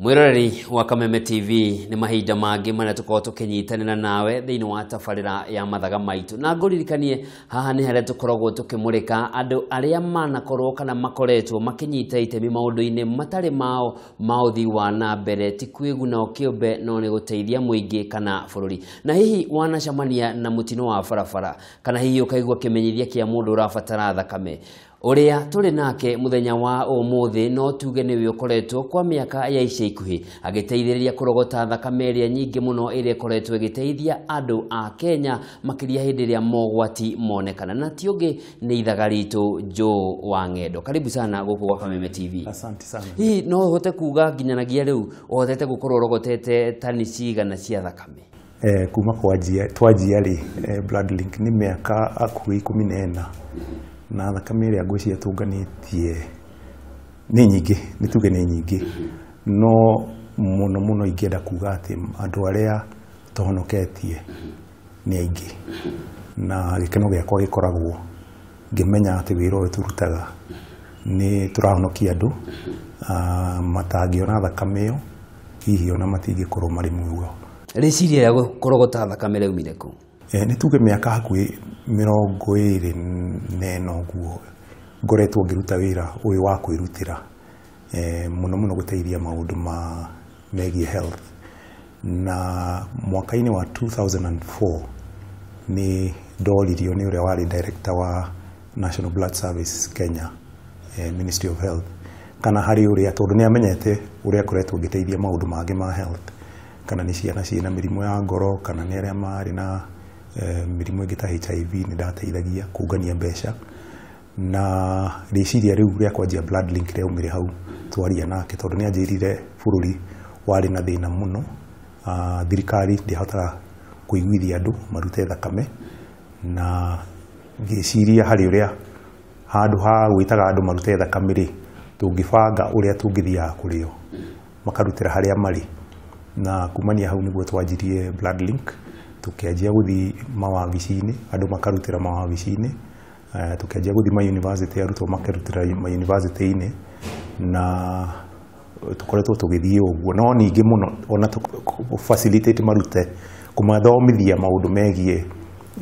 Mwiroreri wa Kameme TV ni mahinda mangi maria tukorwo tukinyitanira nawe thiini wa tabarira ya mathaga maitu na nguririkanie haha ni haria tukoragwo tukimurika andu aria manakorwo kana makoretwo makinyita itemi maundu-ini matari mao mauthi wa na mbere ti kwiguna o kiumbe no ni guteithia muingi kana bururi na hihi wanacamania na mutino wa barabara kana hihi ukaigua kimenyithia kia mundu urabatara thakame Oria tuli nake muthenya wa umuthi no tuge niwe ukoretwo kwa miaka ya ica ikuhi agiteithiriria kurogota thakame iria nyingi muno iria ikoretwo igiteithia andu a Kenya makiria hindi iria mogwati monekana na tiungi ni ithaga ritu Joe wa Ng'endo. Karibu sana guku kwa Kameme TV. Asante sana. Hii no hote kuga nginyanagia riu uhotete gukorwo rogotete tani cigana cia thakame? Kuma kwa twajia ri blood link ni miaka akuhi 14 na thakame iria ngwiciria tunganitie ni nyingi nituge ni nyingi no muno ingenda kuga ati andu aria tohonoketie ni aingi na gikeno giakwa gikoragwo ngimenya ati wira uyu turutaga ni turahonokia andu matangiona thakame iyo hihi ona matingikorwo mari muoyo riciria ya kurogota thakame reumire ku nituge miaka hakuhi 24 guo ngoretwo ngiruta wira uyu wa kwirutira muno guteithia maundu ma megie health na mwaka-ini wa 2004 ni ndoririo ni uria wari director wa National Blood Service Kenya Ministry of Health kana hari uria tondu ni amenyete uria koretwo ngiteithia maundu mangi ma health kana ni ciana ciina mirimu ya ngoro kana ni aria mari na mirimu ingi ta HIV ni ndateithagia kungania mbeca na riciria riu ria kwanjia blood link ria umire hau twaria nake tondu ni anjirire bururi wari na thina muno thirikari ndihotaga kuiguithia andu marute thakame na ngiciria hari uria handu ha gwitaga andu marute thakame ri tungibanga uria tungithia kurio makarutira haria mari na kumania hau niguo twanjirie blood link tukianjia guthi mawabici-ini andu makarutira mawabici-ini tukianjia guthi ma university arutwo makarutira ma university-ini na tukoretwo tugithie uguo no ningi muno ona facilitate marute kumathomithia maundu megie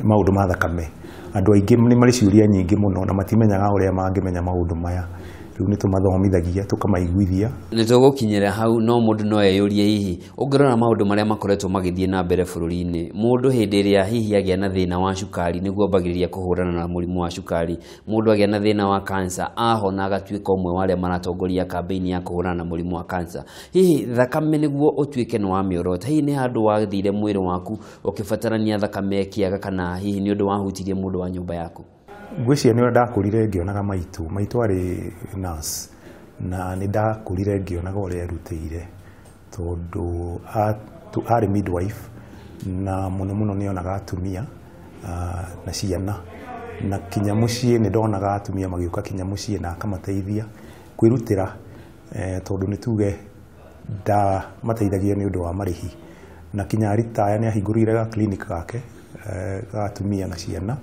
maundu ma thakame andu aingi ni mari ciuria nyingi muno na matimenyaga uria mangimenya maundu maya riu ni tumathomithagia tukamaiguithia ni tugukinyira hau no mundu no eyurie hihi ungirona maundu maria makoretwo magithie na mbere bururi-ini mundu hindi iria hihi agia na thina wa cukari niguo bagiriria kuhurana na murimu wa cukari mundu agia na thina wa cancer ahona agatuika umwe wa aria maratongoria campaign ya kuhurana na murimu wa cancer hihi thakame niguo utuike ni wa miorota hihi ni handu wathire mwiri waku ukibatarania thakame kiaga kana hihi ni undu wahutirie mundu wa nyumba yaku ngwiciria ni ndakurire ngionaga maitu ari nurse na ni ndakurire ngionaga uria erutire tondu ari midwife na muno nionaga atumia na ciana na kinya mucii ni ndonaga atumia magiuka kinya mucii na akamateithia kwirutira tondu ni tuge da mateithagia ni undu wa marihi na kinya ritaya ni ahingurire clinic gake atumia na ciana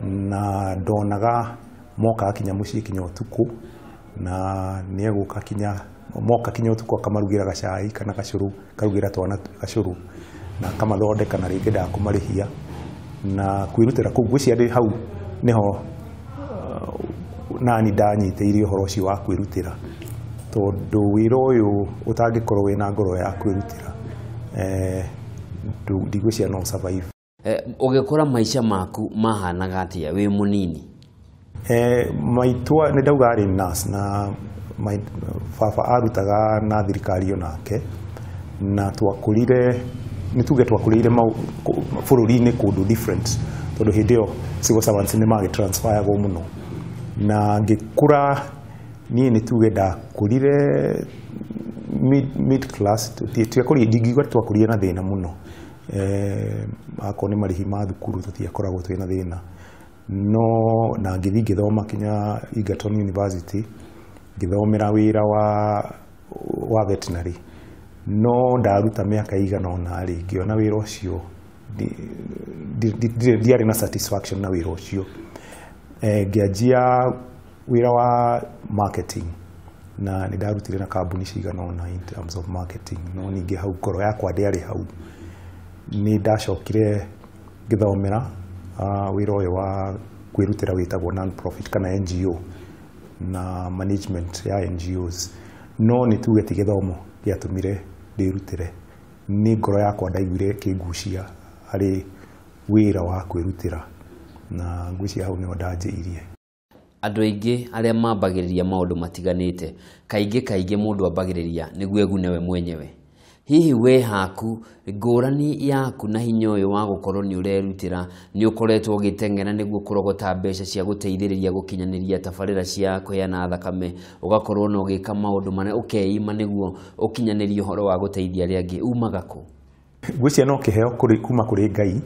na ndonaga moka kinya mucii kinya utuku na nieguka kinya moka kinya utuku akamarugira gacai kana gacuru karugira twana gacuru na kamathondeka na ringi ndakumarihia na kwirutira ku ngwiciria ndi hau niho nani ndanyiteirie uhoro ucio wa kwirutira tondu wira uyu utangikorwo wina ngoro ya kwirutira ndigwiciria no survive ugikora maisha maku mahanaga atia wi munini maitwa ni ndauga ari nurse na baba arutaga na thirikari onake na twakurire nituge twakurire bururi-ini kundu different tondu hindi iyo civil servants ni magi transfer go muno na ngikura ni nituge ndakurire mid class ndingiuga twakurire na thina muno akoni marihi ma thukuru tutiakoragwo twina thina no na ngithi ngithoma kinya Egerton University ngithomera wira wa veterinary no ndaruta miaka igana ona ri ngiona wira ucio ndiari na satisfaction na wira ucio ngianjia wira wa marketing na nĩ ndarutire na kambuni cigana ũna in terms of marketing, no ningĩ hau ngoro yakwa ndĩarĩ hau. Nĩ ndacokire ngĩthomera wĩra ũyũ wa kwĩrutĩra wĩtagwo non-profit kana NGO na management ya NGOs, no nĩ tuge ti gĩthomo gĩatũmire ndĩrutĩre, nĩ ngoro yakwa ndaiguire kĩngucia harĩ wĩra wa kwĩrutĩra na ngwĩciria hau nĩho ndanjĩirie. Andũ aingĩ arĩa mambagĩrĩria maũndũ matiganĩte, kaingĩ mũndũ ambagĩrĩria nĩguo egune we mwenyewe. Hihi we haku ngũrani yaku na hinya ũyũ wa gũkorwo nĩ ũrerutĩra nĩ ũkoretwo ũgĩteng'era nĩguo kũrogota mbeca cia gũteithĩrĩria gũkinyanĩria tabarĩra cia kũheana thakame, ũgakorwo no ũgĩka maũndũ marĩa ũkeima nĩguo ũkinyanĩrie ũhoro wa gũteithia arĩa angĩ, umaga kũ? Ngwĩciria no kĩheo kuma kũrĩ Ngai,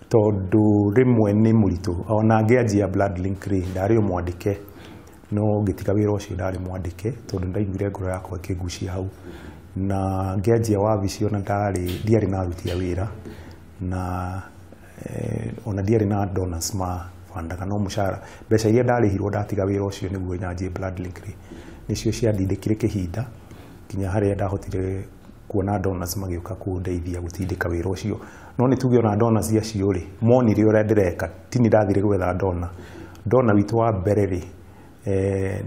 tondũ rĩmwe nĩ mũritũ. Ona ngĩanjia Bloodlink ndarĩ o mwandĩke, no ngĩtiga wĩra ũcio ndarĩ mwandĩke tondũ ndaiguire ngoro yakwa ĩkĩngucia hau, na ngĩanjia wabici ona ndiarĩ na aruti a wĩra, na ona ndiarĩ na donors mabandaga, no mũcara mbeca iria ndarĩhirwo ndatiga wĩra ũcio nĩguo nyanjie Bloodlink nĩcio ciandindĩkire kĩhinda nginya harĩa ndahotire kuona donors magĩũka kũndeithia gũtindĩka wĩra ũcio. No nĩ tuge ona donors acio rĩ, monire ũrĩa ndĩreka, ti nĩ ndathire gwetha dona witũ wa mbere rĩ,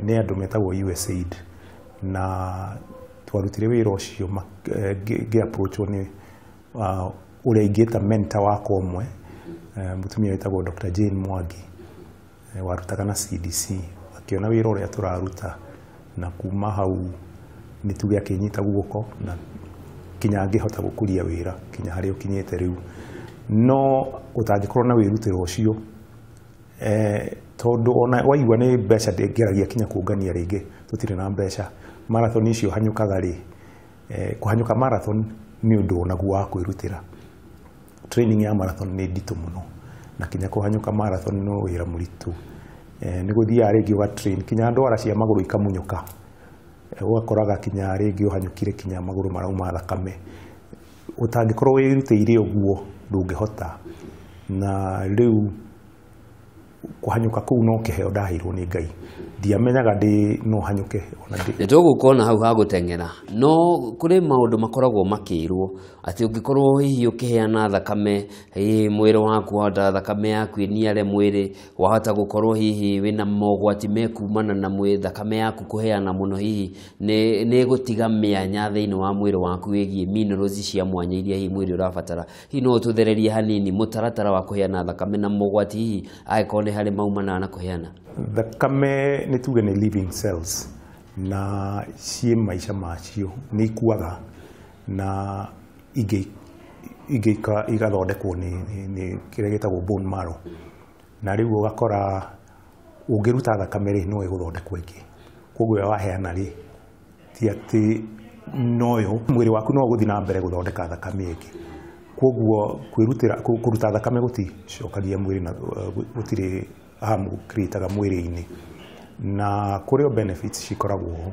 nĩ andũ metagwo USAID, na twarutire wĩra ũcio ngĩ-approachwo nĩ ũrĩa ingĩta mentor wakwa ũmwe, mũtumia wĩtagwo Dr. Jane Mwangi, warutaga na CDC, akĩona wĩra ũrĩa tũraruta, na kuma hau nĩ tuge akĩnyita guoko na kinya ngĩhota gũkũria wĩra kinya harĩa ũkinyĩte rĩu. No ũtangĩkorwo na wĩrutĩro ũcio, tondũ ona waigua nĩ mbeca ndĩngĩragia kinya kũngania rĩngĩ, tũtirĩ na mbeca. Marathon icio hanyũkaga rĩ, kũhanyũka marathon nĩ ũndũ onaguo wa kwĩrutĩra. Training ya marathon nĩ nditũ mũno, na kinya kũhanyũka marathon no wĩra mũritũ. Nĩ gũthiaga rĩngĩ ũgatrain kinya ndwara cia magũrũ ikamunyũka, ũgakoraga kinya rĩngĩ ũhanyũkire kinya magũrũ marauma thakame. Ũtangĩkorwo wĩrutĩire ũguo ndũngĩhota, na rĩu kũhanyũka kũu no kĩheo ndaheirwo nĩ Ngai. Ndiamenyaga no hanyũke ona ndĩ. Nĩ tũgũkona hau ha gũteng'era, no kũrĩ maũndũ makoragwo makĩrwo atĩ ũngĩkorwo hihi ũkĩheana thakame, mwĩrĩ waku wahota thakame yaku ĩniare mwĩrĩ, wahota gũkorwo hihi wĩna mogwati mekumana na thakame yaku kũheana mũno, hihi nĩ gũtiga mĩanya thĩinĩ wa mwĩrĩ waku wĩgiĩ minerals cia mwanya iria hihi mwĩrĩ ũrabatara. Hihi no ũtũthererie hanini mũtaratara wa kũheana thakame na mogwati hihi angĩkorwo nĩ harĩ maumana na kũheana? Thakame nĩ tuge nĩ living cells, na ciĩ maica macio nĩ ikuaga na igathondekwo nĩ kĩrĩa gĩtagwo bone marrow, na rĩu ũgakora ũngĩruta thakame rĩ no ĩgũthondekwo ĩngĩ. Koguo waheana rĩ, ti atĩ noyo mwĩrĩ waku no gũthiĩ na mbere gũthondeka thakame ĩngĩ. Koguo kũruta thakame gũticokagia mwĩrĩ na gũtirĩ harm creataga mwĩrĩ-inĩ, na kũrĩ benefits cikoragwo ho.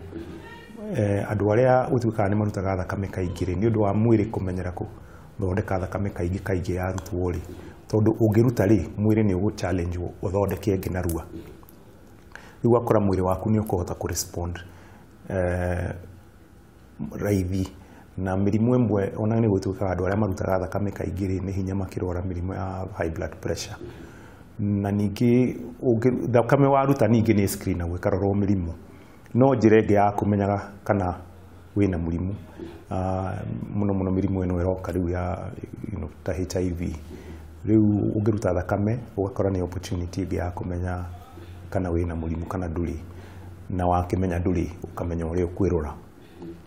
Andũ arĩa gũtuĩkaga nĩ marutaga thakame kaingĩ rĩ, nĩ ũndũ wa mwĩrĩ kũmenyera gũthondeka thakame kaingĩ yarutwo rĩ, tondũ ũngĩruta rĩ mwĩrĩ nĩ ũgũ challenge ũthondeke ĩngĩ narua. Rĩu ũgakora mwĩrĩ waku nĩ ũkũhota kũ-respond raithi, na mĩrimũ ĩmwe ona nĩ gũtuĩkaga andũ arĩa marutaga thakame kaingĩ rĩ nĩ hinya makĩrwara mĩrimũ ya high blood pressure. Na ningĩ thakame waruta ningĩ nĩ screenagwo ĩkarorwo mĩrimũ, no njĩra ĩngĩ ya kũmenyaga kana wĩna mũrimũ, mũno mĩrimũ ĩno ĩroka rĩu ya ta HIV. Rĩu ũngĩruta thakame ũgakora nĩ opportunity ĩngĩ ya kũmenya kana wĩna mũrimũ kana ndũrĩ, na wakĩmenya ndũrĩ ũkamenya ũrĩa ũkwĩrora,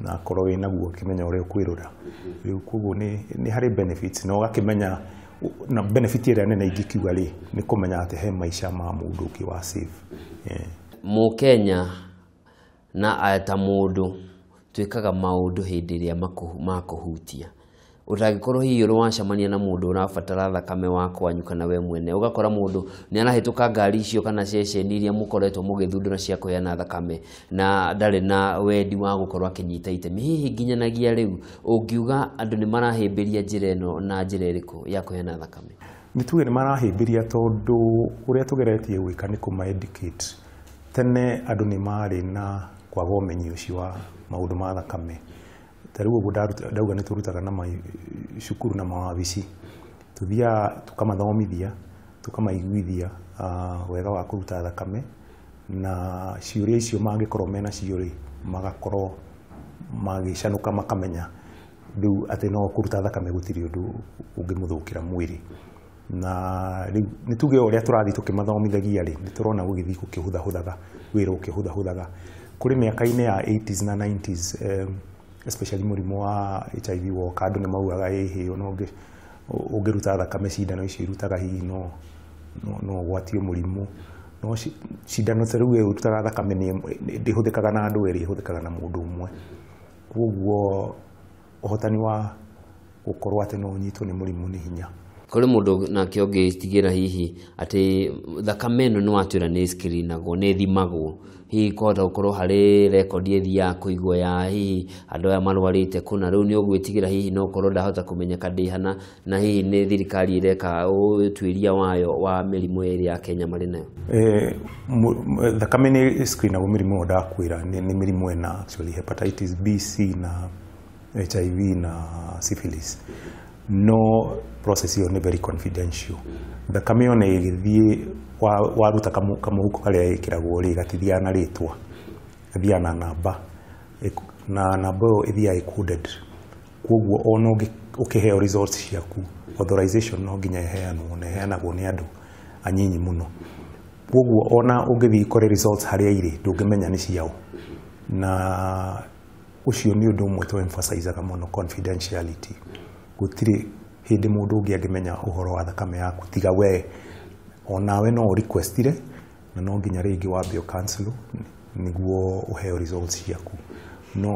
na akorwo wĩnaguo ũkĩmenya ũrĩa ũkwĩrora. Rĩu koguo nĩ harĩ benefits, na ũgakĩmenya na benefit ĩrĩa nene ingĩkiuga rĩ nĩ kũmenya atĩ he maica ma mũndũ ũngĩ wa save. Mũkenya na ta mũndũ twĩkaga maũndũ hĩndĩ ĩrĩa makũhutia. Ũtangĩkorwo hihi ũracemania na mũndũ ũrabatara thakame wa kwanyu kana we mwene, ũgakora mũndũ nĩ arahĩtũka ngari icio kana ceceni iria mũkoretwo mũgĩthundũra cia kũheana thakame na ndarĩ na wendi wa gũkorwo akĩnyita itemi. Hihi nginyanagia rĩu ũngiuga andũ nĩ marahĩmbĩria njĩra ĩno na njĩra ĩrĩkũ ya kũheana thakame? Nĩ tuge nĩ marahĩmbĩria tondũ ũrĩa tũgeretie gwĩka nĩ kũma-educate. Tene andũ nĩ marĩ na kwaga ũmenyi ũcio wa maũndũ ma thakame. Tarĩu ũguo ndauga nĩ tũrutaga na cukuru na mawabici, tuthiaga tukamathomithia, tukamaiguithia wega wa kũruta thakame, na ciũria icio mangĩkorwo mena ciũria magakorwo magĩcanũka makamenya rĩu atĩ no kũruta thakame gũtirĩ ũndũ ũngĩmũthũkĩra mwĩrĩ. Na rĩu nĩ tuge ũrĩa tũrathiĩ tũkĩmathomithagia rĩ, nĩ tũrona gũgĩthiĩ gũkĩhũthahũthaga, wĩra ũkĩhũthahũthaga. Kũrĩ mĩaka-inĩ ya 80s na 90s, especially mũrimũ wa HIV woka, andũ nĩ maugaga ĩhĩ no ũngĩruta thakame cindano icio irutaga hihi no ũgwatio mũrimũ. No cindano ta rĩu ĩrutaga thakame ndĩhũthĩkaga na andũ erĩ, ĩhũthĩkaga na mũndũ ũmwe. Koguo ũhotani wa gũkorwo atĩ no ũnyitwo nĩ mũrimũ nĩ hinya. Kũrĩ mũndũ nake ũngĩtigĩra hihi atĩ thakame ĩno nĩ watwĩra nĩ screenagwo, nĩ thimagwo, hihi kũhota gũkorwo harĩ rekondi ĩthiaga kũigwo ya hihi andũ aya marwarĩte kũna, rĩu nĩ ũgwĩtigĩra hihi no ũkorwo ndahota kũmenyeka ndĩhana, na hihi nĩ thirikari ĩreka ũtuĩria wayo wa mĩrimũ ĩrĩa ya Kenya marĩ nayo? Thakame nĩ screenagwo mĩrimũ ĩyo ndakwĩra, nĩ mĩrimũ ĩna actually, hepatitis B, C na HIV na syphilis. No process hiyo ni very confidential. Thakame yo nĩ ĩgĩthiĩ waruta kamũhuko karĩa ĩkĩragwo rĩ, gatithiaga na rĩtwa, gathiaga na namba, na namba ĩyo ĩthiaga coded. Koguo ona ũkĩheo results ciaku, authorization no nginya ĩheanwo, na ĩheanagwo nĩ andũ anyinyi mũno. Koguo ona ũngĩthiĩ kore results harĩa irĩ ndũngĩmenya nĩ ciao. Na ũcio nĩ ũndũ ũmwe tũ-emphasize-aga mũno, confidentiality. Gũtirĩ hĩndĩ mũndũ ũngĩ angĩmenya ũhoro wa thakame yaku tiga we, onawe no requestire, na no nginya rĩngĩ wambe cancel nĩguo ũheo results ciaku. No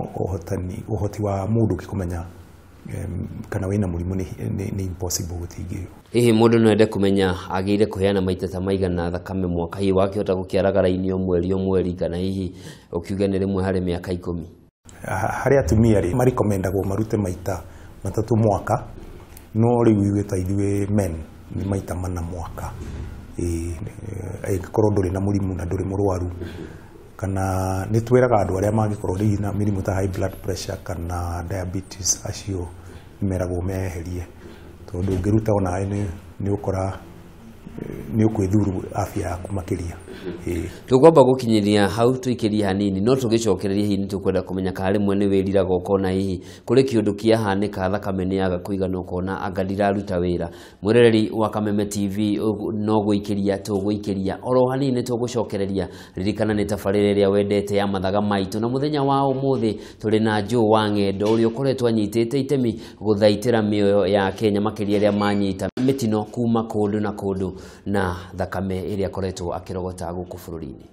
ũhoti wa mũndũ ũkĩmenya kana wĩna mũrimũ nĩ impossible gũtingĩyo. Hihi mũndũ no ende kũmenya agĩrĩire kũheana maita ta maigana thakame mwaka, hihi wakĩhota gũkĩaraga raini o mweri, kana hihi ũkiuga nĩ rĩmwe harĩ mĩaka 10? Harĩ atumia rĩ, marekomendagwo marute maita 3 mwaka, no rĩu ithuĩ ta ithuĩ men nĩ maita 4 mwaka. Angĩkorwo ndũrĩ na mũrimũ na ndũrĩ mũrwaru, kana nĩ twĩraga andũ arĩa mangĩkorwo rĩu na mĩrimũ ta high blood pressure kana diabetes, acio meragwo meherie, tondũ ũngĩruta onawe nĩ ũkora nĩ ũkwĩthuru afya yaku makĩria. Tũkwamba gũkinyĩria hau tũikĩrie hanini, no tũgĩcokereria hihi nĩ tũkwenda kũmenya kana rĩmwe nĩ wĩriraga ũkona hihi kũrĩ kĩũndũ kĩahanĩka thakame nĩ yaga kũigana ũkona anga ndiraruta wĩra. Mwĩroreri wa Kameme TV no gũikĩria tũgũikĩria oro hanini tũgũcokereria. Ririkana nĩ tabarĩra ĩrĩa wendete ya mathaga maitũ, na mũthenya wa ũmũthĩ tũrĩ na Joe wa Ng'endo ũrĩa ũkoretwo anyitĩte itemi gũthaitĩra mĩoyo ya Kenya makĩria arĩa manyita mĩtino kuma kũndũ na kũndũ na thakame ĩrĩa akoretwo akĩrogota gũkũ bũrũri-inĩ.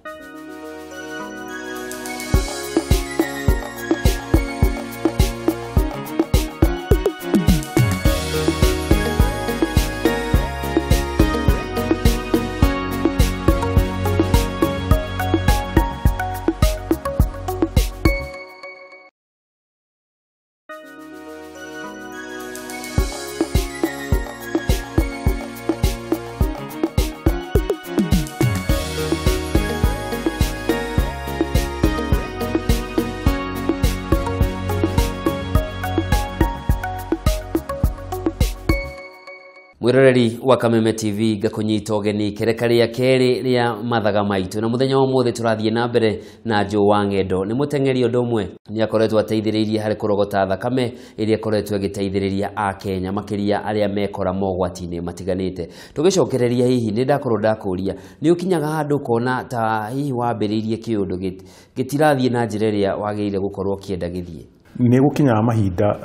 Mwĩroreri wa Kameme TV ngakũnyita ũgeni kereka rĩa kerĩ rĩa mathaga maitũ, na mũthenya wa ũmũthĩ tũrathiĩ na mbere na Joe wa Ng'endo. Nĩ mũteng'eri ũndũ ũmwe nĩ akoretwo ateithĩrĩirie harĩ kũrogota thakame ĩrĩa akoretwo ĩgĩteithĩrĩria Akenya makĩria arĩa mekora mogwati-inĩ matiganĩte. Tũgĩcokereria hihi nĩ ndakorwo ndakũria nĩ ũkinyaga handũ kona ta hihi wambĩrĩirie kĩũndũ gĩtirathiĩ na njĩra ĩrĩa wagĩrĩire gũkorwo ũkĩenda gĩthiĩ? Nĩ gũkinyaga mahinda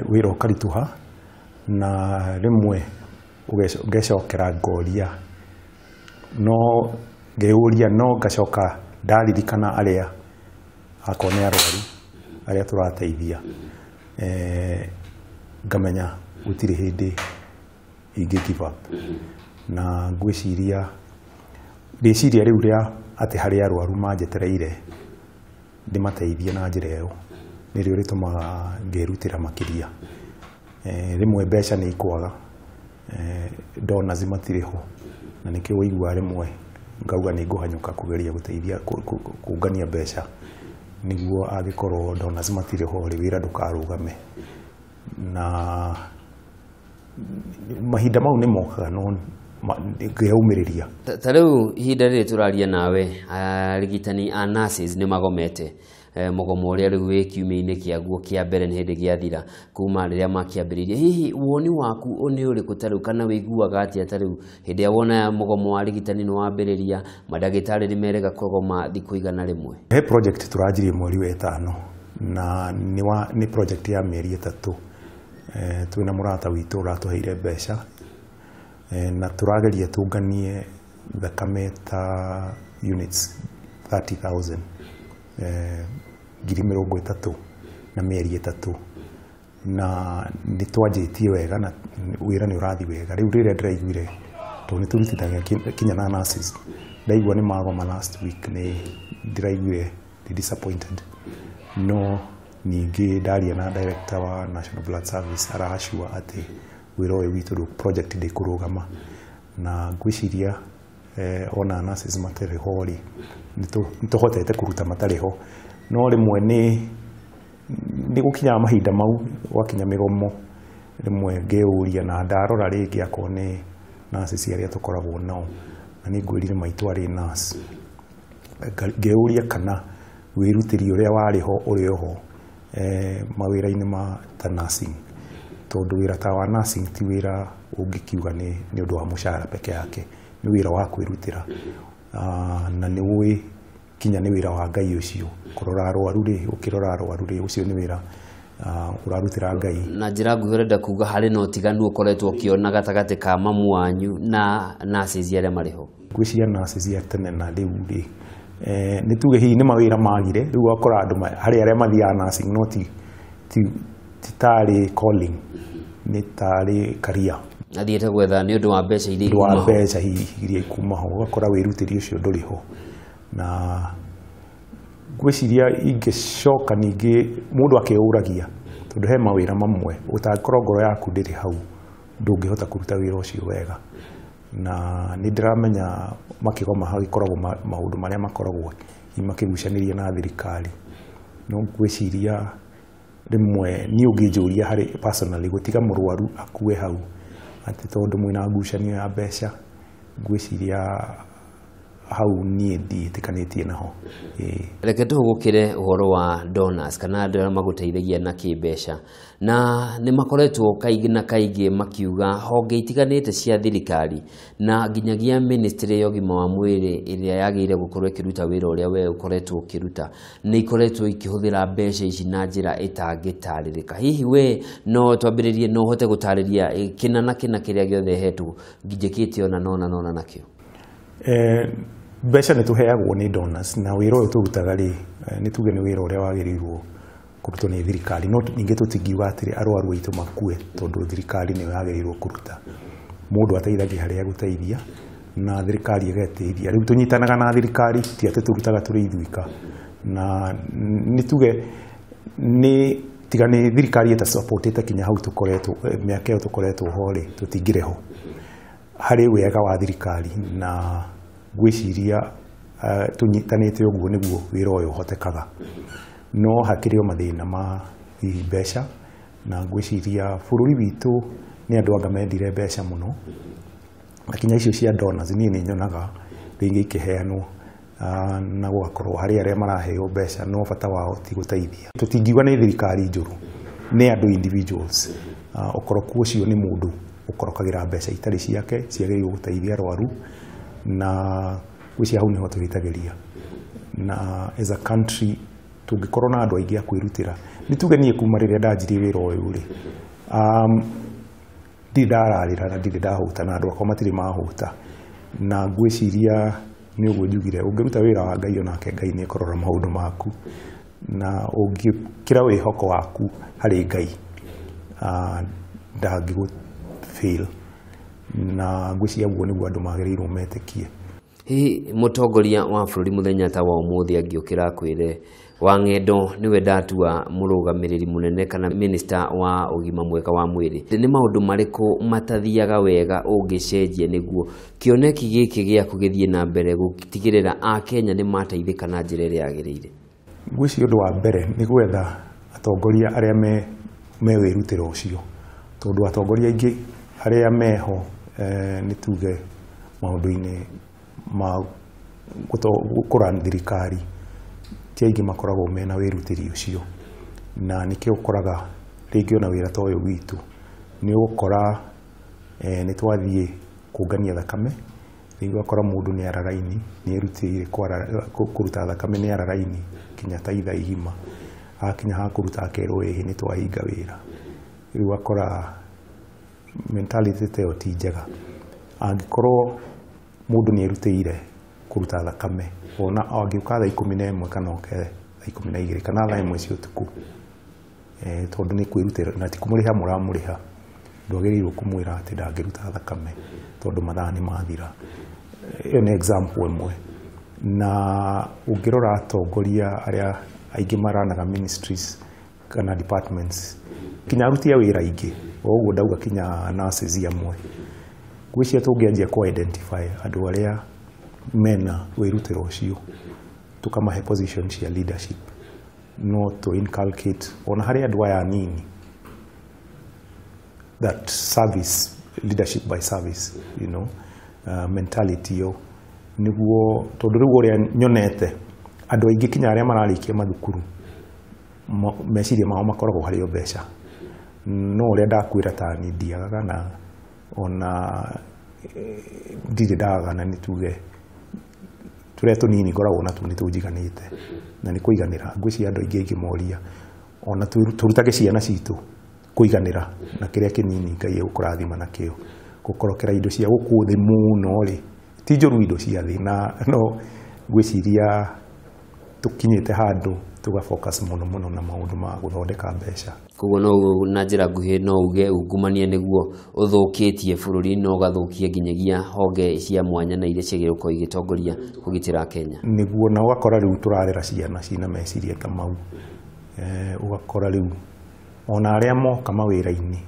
wĩra ũkarituha, na rĩmwe ngecokera ngoria, no ngeuria, no ngacoka ndaririkana arĩa akwa nĩ arwaru arĩa tũrateithia, ngamenya gũtirĩ hĩndĩ ingĩ give up, na ngwĩciria rĩciria rĩu rĩa atĩ harĩ arwaru manjetereire ndĩmateithie na njĩra ĩyo nĩrĩo rĩtũmaga ngerutĩra makĩria. Rĩmwe mbeca nĩ ikwaga, ndona zimatirĩ ho, na nĩkĩo ũigua rĩmwe ngauga nĩ ngũhanyũka kũgeria gũteithia kũngania mbeca niguo agikorwo donors matire ho ri wira ndukarugame na mahinda mau ni mokaga no ngeumiria tareu ihinda riri turaria nawe arigitani a nurses ni magomete mugomo uria riu wikiumia-ini kiaguo kia mbere ni hindi giathira kuma riria makiambiririe hihi woni waku uni uriku tareu kana wiguaga atia tareu hindi ya wona mugomo wa arigitani ni wambiriria madagitari ni merega kugoma thiku igana rimwe he project turajirie mweri wa 5 na ni project ya mieri 3 twina murata witu uratuheire mbeca na turageria tunganie thakame ta units 30,000 ngiri 30 na mieri 3 na nitwanjitie wega na wira ni urathi wega riu rire ndiraiguire to ni turutithagia kinya na nurses ndaigua ni magoma last week ni ndiraiguire disappointed no ningi ndaria na director wa National Blood Service arashua ati wira uyu witu project ndikurugama na ngwiciria ona nurses matari hori nituhotete kuruta matari ho no rimwe ni gukinya mahinda mau wakinya migomo rimwe ngeuria na ndarora ringi akone nurses aria tukoragwo nao na ni ngwirire maitu ari nurse ngeuria kana wirutiri uria wari ho uri ho mawira-ini ma ta nursing tondu wira ta wa nursing ti wira ungikiuga ni undu wa mushahara peke yake ni wira wa kwirutira na ni wi kinya ni wira wa Ngai ucio kurora arwaru ri ukirora arwaru ri ucio ni wira urarutira Ngai na njira nguhirenda kuga hari no tiganu ukoretwo kiona gatagati ka mamu wanyu na nurses aria mariho gwiciria nurses ya tene na riu ri ni tuge hihi ni mawira magire riu akora andu hari aria mathia nursing no ti tari calling ni tari career athiete gwetha ni undu wa mbeca iria ikuma wa mbeca iria ikuma ho ugakora wirutiri ucio nduri ho na gwiciria ingicoka ningi mundu akeuragia tondu he mawira mamwe utakorwo ngoro yaku ndiri hau ndungihota kuruta wira ucio wega na ni ndiramenya makigoma hau ikoragwo maundu maria makoragwo makigucanirie na thirikari no gwiciria rimwe ni unginjuria hari personally gutiga murwaru akue hau ati tondu mwina ngucanio ya mbeca gwiciria hau nie nditikanitie naho reke tuhugukire uhoro wa donors kana andu aria maguteithagia na kimbeca na ni makoretwo kaingi na kaingi makiuga honge itiganite cia thirikari na nginyagia ministry ya ugima wa mwiri iria yagire gukorwo ikiruta wira uria we ukoretwo ukiruta ni ikoretwo ikihuthira mbeca ici na njira itangitaririka hihi we no twambiririe no hote gutariria kina na kina kiria giothe hetwo ngijikite ona nona nakio mbeca ni tuheagwo ni donors na wira uyu turutaga ri ni tuge ni wira uria wagirirwo kurutwo ni thirikari no ninge tutingiuga atiri arwaru aitu makue tondu thirikari ni yagirirwo kuruta mundu ateithagia haria guteithia na thirikari igeteithia riu tunyitanaga na thirikari ti ati turutaga turi ithuika na ni tuge ni tiga ni thirikari eta supportete kinya hau tukoretwo miaka yo tukoretwo hori tutingireho hari wega wa thirikari na gwiciria tunyitanite uguo niguo wira uyu hotekaga no hakiri o mathina ma mbeca na gwiciria bururi witu ni andu anga mendire mbeca muno akinya icio cia donors ni nyonaga ringi ikiheanwo na gwakorwo hari aria maraheo mbeca no bata wao ti guteithia tutingiuga ni thirikari njuru ni andu individuals ukoroku ucio ni mundu ukorokagira mbeca itari ciake ciagiriirwo guteithia arwaru na wici hau niho twitageria na as a country tungikorwo na andu aingi akwirutira ni tuge nie kuma riria ndanjirie wira uyu ri ndararira na ndahuta na andu akwa matiri mahuta na gwiciria ni uguo njugire ungiruta wira wa Ngai onake Ngai ni korora maundu maku na ungikira wihoko waku hari Ngai ndangigu fail na gwiciria guo niguo andu magirirwo metikie hi mutongoria wa bururi muthenya ta wa umuthi angiukira kwire wa ng'endo niwe ndatua murugamiriri munene kana minister wa ugima mwega wa mwiri ni maundu mariku matathiaga wega ungicenjia niguo kioneki giki giaku githie na mbere gutigirira a Kenya ni mateithika na njira iria yagirire gwĩci ũndũ wa mbere nĩ gwetha atongoria arĩa me wĩrutĩro ũcio, tondũ atongoria aingĩ arĩa meho nĩ tuge maũndũ-inĩ ma gũkũra thirikari ti aingĩ makoragwo mena wĩrutĩri ũcio, na nĩkĩo ũkoraga rĩngĩ ona wĩra ta ũyũ witũ nĩ ũgũkora nĩ twathiĩ kũngania thakame, rĩngĩ ũgakora mũndũ nĩ ara raini, nĩ erutĩire kũruta thakame, nĩ ara raini kinya ta ithaa igima, akinya ha kũruta akerwo ĩhĩ nĩ twahinga wĩra. Rĩu ũgakora mentality ta ĩyo ti njega. Angĩkorwo mũndũ nĩ erutĩire kũruta thakame, ona angĩũka thaa 11 kana oke thaa 12 kana thaa 1 cia ũtukũ, tondũ nĩ kwĩrutĩra na ti kũmũrĩha mũramũrĩha, ndwagĩrĩirwo kũmwĩra atĩ ndangĩruta thakame tondũ mathaa nĩ mathira. Ĩyo nĩ example ĩmwe. Na ũngĩrora atongoria arĩa aingĩ maranaga ministries kana departments, kinya aruti a wĩra aingĩ, ũguo ndauga kinya nurses amwe, gwĩcia tũngĩanjia ku identify andũ arĩa mena wĩrutĩro ũcio, tukamahe position cia leadership, no to inculcate ona harĩ andũ aya nini that service, leadership by service, you know, mentality yo niguo, tondũ rĩu ũrĩa nyonete andũ aingĩ kinya arĩa mararĩkia mathukuru meciria mao makoragwo harĩ o mbeca, no ũrĩa ndakwĩra ta ni ndiagaga na ona ndirĩ ndagana nĩ tuge tũrĩa tũnini ngoragwo natuo nĩ tũnjiganĩte na nĩ kũiganĩra. Ngwĩciria andũ aingĩ moria ona tũrutage ciana citũ kũiganĩra na kĩrĩa kĩnini Ngai egũkũrathima nakĩo, gũkorokera indo cia gũkũ thĩ mũno rĩ ti njũru indo cia thĩ, na no ngwĩciria tũkinyĩte handũ tuga focus mũno na maũndũ ma gũthondeka mbeca. Koguo no na njĩra nguhĩ no uge ungumania nĩguo ũthũkĩtie bũrũri na ũgathũkia nginyagia honge cia mwanya na iria ciagĩrĩirwo igĩtongoria kũgitĩra Kenya. Nĩguo na ũgakora rĩu tũrarera ciana cina meciria ta mau, ũgakora rĩu ona arĩa moka mawĩra-inĩ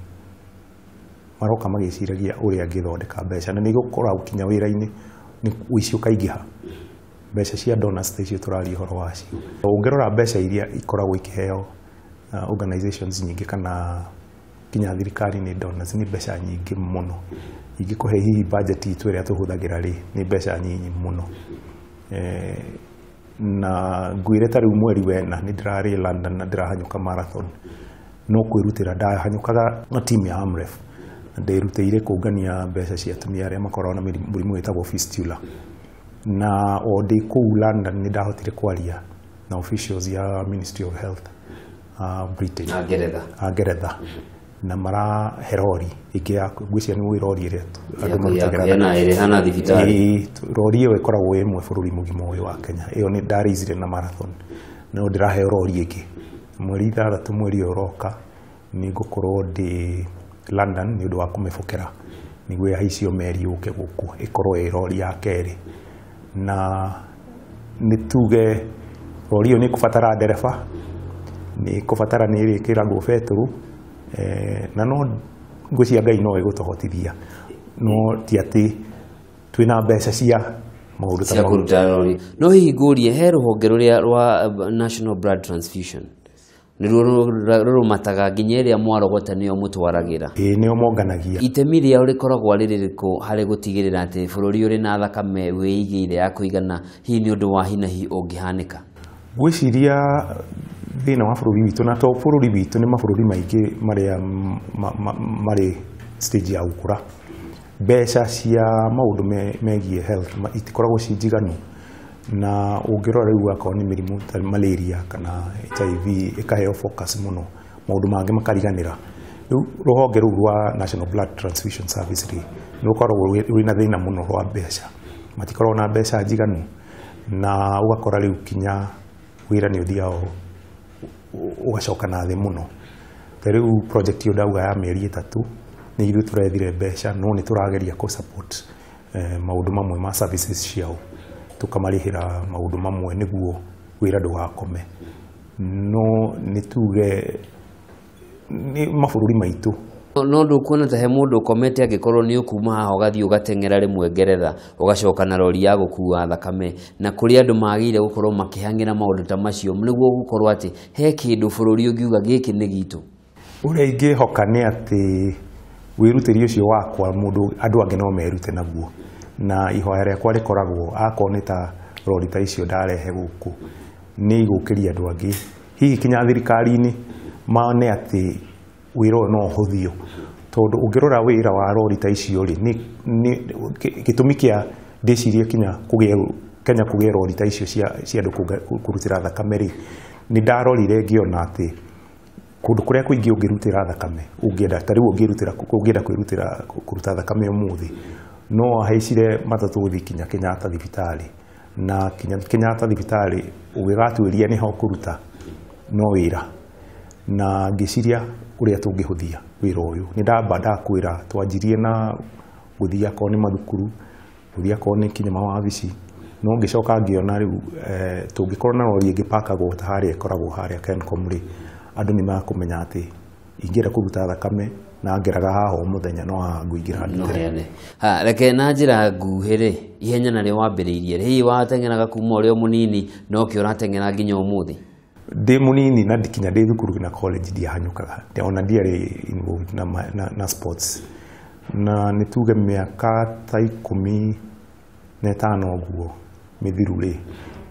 maroka magĩciragia ũrĩa angĩthondeka mbeca, na nĩgũkora ũkinya wĩra-inĩ nĩ ũici ũkaingĩha. Mbeca cia donors icio tũraria ũhoro wacio, ũngĩrora mbeca iria ikoragwo ikĩheo organizations nyingĩ kana kinya thirikari nĩ donors, nĩ mbeca nyingĩ mũno. Ingĩkũhe hihi budget itũ ĩrĩa tũhũthagĩra rĩ nĩ mbeca nyinyi mũno. Na ngwĩre ta rĩu mweri wena nĩ ndĩrarĩ London na ndĩrahanyũka marathon, no kwĩrutĩra ndahanyũkaga na team ya AMREF, nderutĩire kũngania mbeca cia atumia arĩa makoragwo na mũrimũ wĩtagwo fistula, na o ndĩ kũu London nĩ ndahotire kwaria na officials ya Ministry of Health Britain, Ngeretha, na marahe rori ĩngĩ ya ngwĩcia nĩ rori ĩrĩa andũ marutagĩra hana thibitarĩ. Rori ĩyo ĩkoragwo ĩmwe bũrũri mũgima ũyũ wa Kenya, ĩyo nĩ ndareizire na marathon, no ndĩraheo rori ĩngĩ. Mweri 6 mweri ũyũ ũroka nĩ ngũkorwo ndĩ London nĩ ũndũ wa kũmĩbokera, nĩguo yahaicio meri yũke gũkũ ĩkorwo ĩ rori ya kerĩ, na nĩ tuge rori ĩyo nĩ kũbatara ndereba, nĩ kũbatara nĩ ĩrĩkĩragwo betũrũ, na no ngwĩcia Ngai no ĩgũtũhotithia, no ti atĩ twĩna mbeca cia maũndũ ta kũruta rori. No hihi ngũrie he rũhonge rũrĩa rwa National Blood Transfusion nĩruo rũmataga nginya ĩrĩa mwarogota nĩo mũtwaragĩra? Nĩo monganagia. Itemi rĩao rĩkoragwo arĩ rĩrĩkũ harĩ gũtigĩrĩra atĩ bũrũri ũrĩ na thakame wĩigĩire ya kũigana hihi nĩ ũndũ wa hinahi ũngĩhanĩka? Ngwĩciria thĩinĩ wa bũrũri witũ, na to bũrũri witũ, nĩ mabũrũri maingĩ marĩa marĩ stage ya gũkũra, mbeca cia maũndũ megiĩ health itikoragwo ci njiganu, na ũngĩrora rĩu akorwo nĩ mĩrimũ ta malaria kana HIV ĩkaheo focus mũno, maũndũ mangĩ makariganĩra. Rĩu rũhonge rũu rwa National Blood Transfusion Service nĩ rũkoragwo rwĩna thĩna mũno rwa mbeca, matikoragwo na mbeca njiganu, na ũgakora rĩu kinya wĩra nĩ ũthiaga ũgacoka na thĩ mũno. Rĩu project yo ndauga ya mĩeri 3 nĩ ithuĩ tũrethire mbeca, no nĩ tũrageria kũ support maũndũ mamwe ma services ciao, tukamarĩhĩra maũndũ mamwe nĩguo wĩra ndũgakome. No nĩ tuge nĩ mabũrũri maitũ no ndukuona ta he mundu ukomete agikorwo ni ukuma haha ugathii ugatengera rimwe Ngeretha ugacoka na rori ya gukua thakame na kuri andu magire gukorwo makihangira maundu ta macio niguo gukorwo ati he kindu bururi ungiuga giki ni gitu uria ingihoka ni ati wirutiri ucio wakwa mundu andu angi no merute naguo na ihoya riakwa rikoragwo akoni ta rori ta icio ndarehe guku ni igukiria andu angi hihi kinya thirikari-ini mane ati wira no huthio tondu ungirora wira wa rori ta icio ri ni gitumi kia ndicirie kinya Kenya kugia rori ta icio cia andu kurutira thakame ri ni ndarorire ngiona ati kundu kuria kuingi ungirutira thakame ungienda tari ungienda kwirutira kuruta thakame umuthi no haicire matatu guthi kinya Kenyatta thibitari na Kenyatta thibitari ugigatuiria ni ho kuruta no wira na ngiciria uria tungihuthia wira uyu ni ndamba ndakwira twanjirie na guthia ko ni mathukuru guthia ko ni kinya mawabici no ngicoka ngiona riu tungikorwo na rori ingipakagwo ta haria ikoragwo haria Kencom ri andu ni makumenya ati ingira kuruta thakame na ngeraga haha muthenya no nguingira ndire reke na njira nguhiri ihenya na ri wambiriirie ri watengeraga kuma uri munini no ki uratengera nginya umuthi ndi munini na ndikinya ndi thukuru na college ndiahanyukaga ona ndiari involved na sports na nituge miaka ta 15 uguo mithiru ri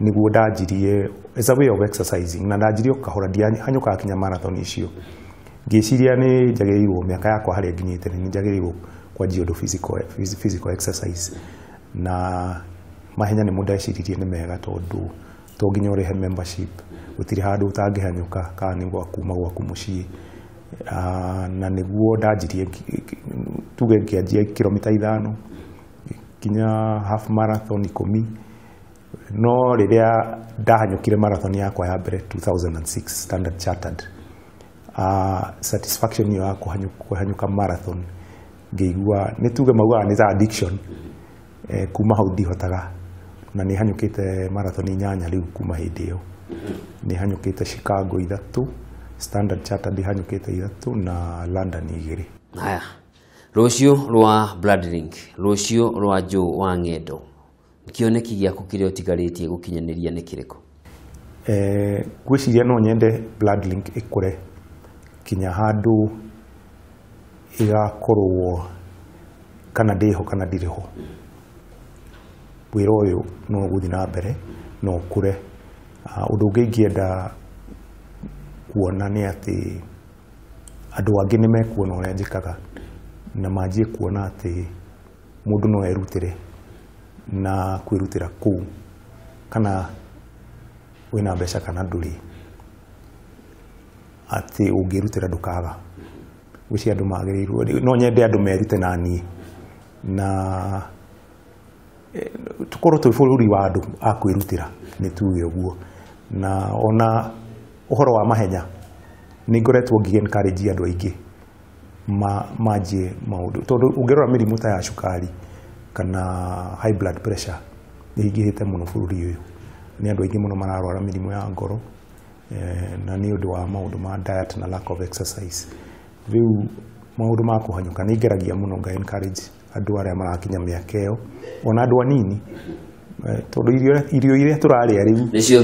niguo ndanjirie as a way of exercising na ndanjirie kahora ndiahanyukaga kinya marathon icio ngiciria ni njagiriirwo miaka yakwa haria nginyite ni njagiriirwo kwa jiodo physical exercise na mahenya ni mundaciririe ni mega tondu to nginya urihe membership utiri handu utangihanyuka kana ni gwakuma gwaku mucii na niguo ndanjirie tuge ngianjia kilomita 5 kinya half marathon 10 no riria ndahanyukire marathon yakwa ya mbere 2006 Standard Chartered satisfaction ya kuhanyuka marathon ngeigua nituge mauga ni ta addiction kuma hau ndihotaga na ni hanyukite marathon 8 riu kuma hindi iyo ni hanyukite Chicago 3 Standard Chartered hanyukite 3 na London 2 haya rucio rwa Bloodlink rucio rwa Joe wa Ng'endo kioneki giaku kiria utigaritie gukinyaniria ni kiriko gwiciria no nyende Bloodlink ikure kinya handu igakorwo kana ndiho kana ndiriho wira uyu no guthi na mbere no kure undu ungi ngienda kuona ni ati andu angi ni mekuona uria njikaga na manjie kuona ati mundu no erutire na kwirutira ku kana wina mbeca kana nduri ati ungirutira ndukaga gucia andu magirirwo no nyende andu merute nani na tukorwo twi bururi wa andu akwirutira ni tuge uguo na ona uhoro wa mahenya ni ngoretwo ngi-encourage andu aingi manjie maundu tondu ungirora mirimu ta ya cukari kana high blood pressure ni ingihite muno bururi uyu ni andu aingi muno mararwara mirimu ya ngoro na ni undu wa maundu ma diet na lack of exercise riu maundu ma kuhanyuka ni ngeragia muno nga encourage andu aria marakinya miaka iyo ona andu anini tondu irio iria turaria riu nicio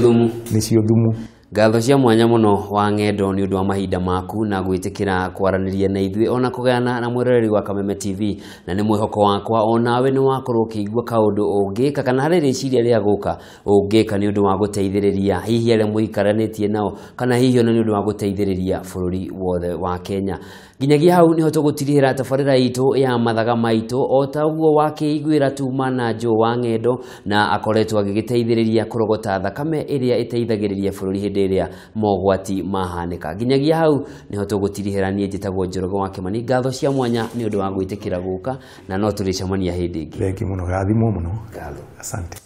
thumu ngatho cia mwanya muno wa Ng'endo ni undu wa mahinda maku na gwitikira kwaraniria na ithuĩ ona kugeana na mwiroreri wa Kameme TV na ni mwihoko wakwa onawe ni wakorwo ukigua kaundu ungika kana hari riciria ria guka ungika ni undu wa guteithiriria hihi aria muikaranitie nao kana hihi ona ni undu wa guteithiriria bururi wothe wa Kenya nginyagia hau niho tugutirihira tabarira itu ya mathaga maitu o ta uguo wakiiguira tuma na Joe wa Ng'endo na akoretwo agigiteithiriria kurogota thakame iria iteithagiriria bururi hindi iria mogwati mahanika nginyagia hau niho tugutirihira nie njitagwo Njoroge wa Kimani ngatho cia mwanya ni undu wa gwitikira guka na no turicemania hindi ingi thengi muno gathimo muno asante